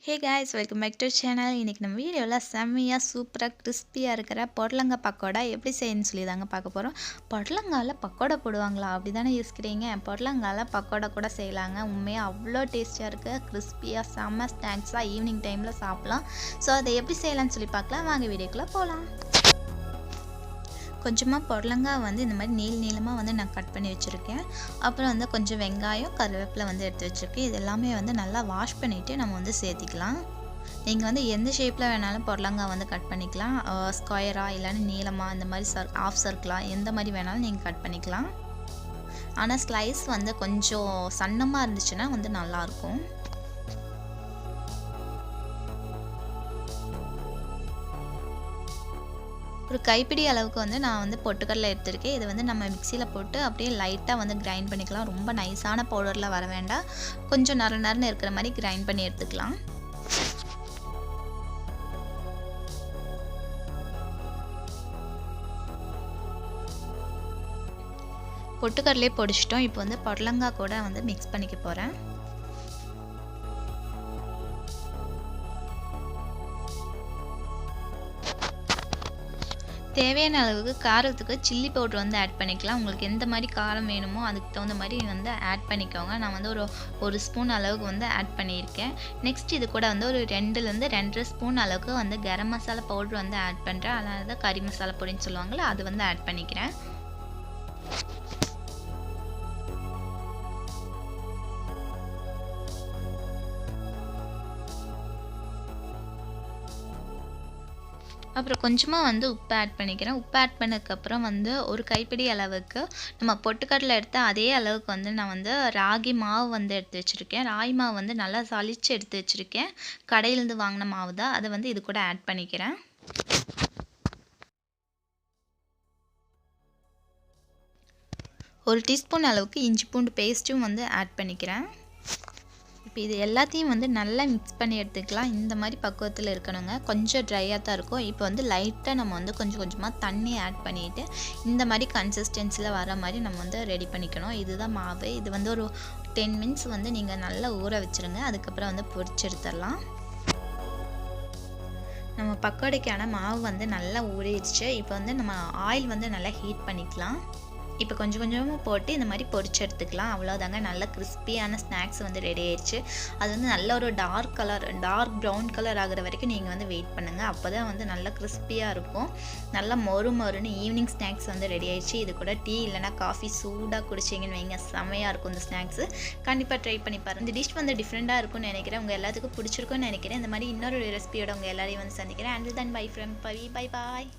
Hey guys, welcome back to channel. இன்னைக்கு நம்ம வீடியோல செம்மையா சூப்பரா கிறிஸ்பியா இருக்கிற பொடலங்காய் பக்கோடா எப்படி செய்யணும்னு சொல்லி தாங்க பார்க்க போறோம். பொடலங்காயில பக்கோடா போடுவாங்களா அப்படிதானே யோசிக்கிறீங்க. பொடலங்காயில பக்கோடா கூட செய்யலாங்க. உண்மையா அவ்வளோ டேஸ்டியா இருக்கு. கிறிஸ்பியா செம்ம ஸ்நாக்ஸா ஈவினிங் டைம்ல சாப்பிடலாம். ஸோ அதை எப்படி செய்யலாம்னு சொல்லி பார்க்கலாம். வாங்க வீடியோக்குள்ள போகலாம். கொஞ்சமாக பொடலங்காய் வந்து இந்த மாதிரி நீளமாக வந்து நான் கட் பண்ணி வச்சுருக்கேன். அப்புறம் வந்து கொஞ்சம் வெங்காயம் கருவேப்பிலை வந்து எடுத்து வச்சுருக்கேன். இது எல்லாமே வந்து நல்லா வாஷ் பண்ணிவிட்டு நம்ம வந்து சேர்த்திக்கலாம். நீங்கள் வந்து எந்த ஷேப்பில் வேணாலும் பொடலங்காய் வந்து கட் பண்ணிக்கலாம். ஸ்கொயராக இல்லைன்னா நீளமாக இந்த மாதிரி ஆஃப் சர்க்கிளாக எந்த மாதிரி வேணாலும் நீங்கள் கட் பண்ணிக்கலாம். ஆனால் ஸ்லைஸ் வந்து கொஞ்சம் சன்னமாக இருந்துச்சுன்னா வந்து நல்லாயிருக்கும். ஒரு கைப்பிடி அளவுக்கு வந்து நான் வந்து பொட்டுக்கடலை எடுத்துருக்கேன். இதை வந்து நம்ம மிக்சியில் போட்டு அப்படியே லைட்டாக வந்து கிரைண்ட் பண்ணிக்கலாம். ரொம்ப நைஸான பவுடரில் வர வேண்டாம். கொஞ்சம் நறுன்னு இருக்கிற மாதிரி கிரைண்ட் பண்ணி எடுத்துக்கலாம். பொட்டுக்கடலையே பொடிச்சிட்டோம். இப்போ வந்து பொடலங்காய் கூட வந்து மிக்ஸ் பண்ணிக்க போகிறேன். தேவையான அளவுக்கு காரத்துக்கு சில்லி பவுடர் வந்து ஆட் பண்ணிக்கலாம். உங்களுக்கு எந்த மாதிரி காரம் வேணுமோ அதுக்கு தகுந்த மாதிரி வந்து ஆட் பண்ணிக்கோங்க. நான் வந்து ஒரு ஸ்பூன் அளவுக்கு வந்து ஆட் பண்ணியிருக்கேன். நெக்ஸ்ட் இது கூட வந்து ஒரு 2லேருந்து 2.5 ஸ்பூன் அளவுக்கு வந்து கரம் மசாலா பவுடர் வந்து ஆட் பண்ணுறேன். அதனால தான் கறி மசாலா பொடின்னு சொல்லுவாங்கள்ல, அது வந்து ஆட் பண்ணிக்கிறேன். அப்புறம் கொஞ்சமாக வந்து உப்பு ஆட் பண்ணிக்கிறேன். உப்பு ஆட் பண்ணதுக்கப்புறம் வந்து ஒரு கைப்பிடி அளவுக்கு நம்ம பொட்டுக்கடலை எடுத்த அதே அளவுக்கு வந்து நான் வந்து ராகி மாவு வந்து எடுத்து வச்சுருக்கேன். ராகி மாவு வந்து நல்லா சலிச்சு எடுத்து வச்சுருக்கேன். கடையிலேருந்து வாங்கின மாவு தான். அதை வந்து இது கூட ஆட் பண்ணிக்கிறேன். ஒரு டீஸ்பூன் அளவுக்கு இஞ்சி பூண்டு பேஸ்ட்டும் வந்து ஆட் பண்ணிக்கிறேன். இப்போ இது எல்லாத்தையும் வந்து நல்லா மிக்ஸ் பண்ணி எடுத்துக்கலாம். இந்த மாதிரி பக்குவத்தில் இருக்கணுங்க. கொஞ்சம் ட்ரையாக தான் இருக்கும். இப்போ வந்து லைட்டாக நம்ம வந்து கொஞ்சம் கொஞ்சமாக தண்ணி ஆட் பண்ணிவிட்டு இந்த மாதிரி கன்சிஸ்டன்சியில் வர மாதிரி நம்ம வந்து ரெடி பண்ணிக்கணும். இதுதான் மாவு. இது வந்து ஒரு 10 மினிட்ஸ் வந்து நீங்கள் நல்லா ஊற வச்சுருங்க. அதுக்கப்புறம் வந்து பொரிச்சு எடுத்துடலாம். நம்ம பக்கோடைக்கான மாவு வந்து நல்லா ஊறிடுச்சு. இப்போ வந்து நம்ம ஆயில் வந்து நல்லா ஹீட் பண்ணிக்கலாம். இப்போ கொஞ்சம் கொஞ்சமாக போட்டு இந்த மாதிரி பொரிச்சு எடுத்துக்கலாம். அவ்வளோதாங்க. நல்ல கிறிஸ்பியான ஸ்நாக்ஸ் வந்து ரெடி ஆயிடுச்சு. அது வந்து நல்ல ஒரு டார்க் ப்ரௌன் கலர் ஆகிற வரைக்கும் நீங்கள் வந்து வெயிட் பண்ணுங்கள். அப்போ தான் வந்து நல்லா கிறிஸ்பியாக இருக்கும். நல்லா மொறுன்னு ஈவினிங் ஸ்நாக்ஸ் வந்து ரெடி ஆயிடுச்சு. இது கூட டீ இல்லைனா காஃபி சூடாக குடிச்சிங்கன்னு வைங்க, செம்மையாக இருக்கும் இந்த ஸ்நாக்ஸு. கண்டிப்பாக ட்ரை பண்ணி பாருங்கள். இந்த டிஷ் வந்து டிஃப்ரெண்ட்டாக இருக்கும்னு நினைக்கிறேன். உங்கள் எல்லாத்துக்கும் பிடிச்சிருக்கும்னு நினைக்கிறேன். இந்த மாதிரி இன்னொரு ரெசிபியோட உங்கள் எல்லாரையும் வந்து சந்திக்கிறேன். Until then by from Pavi. Bye bye.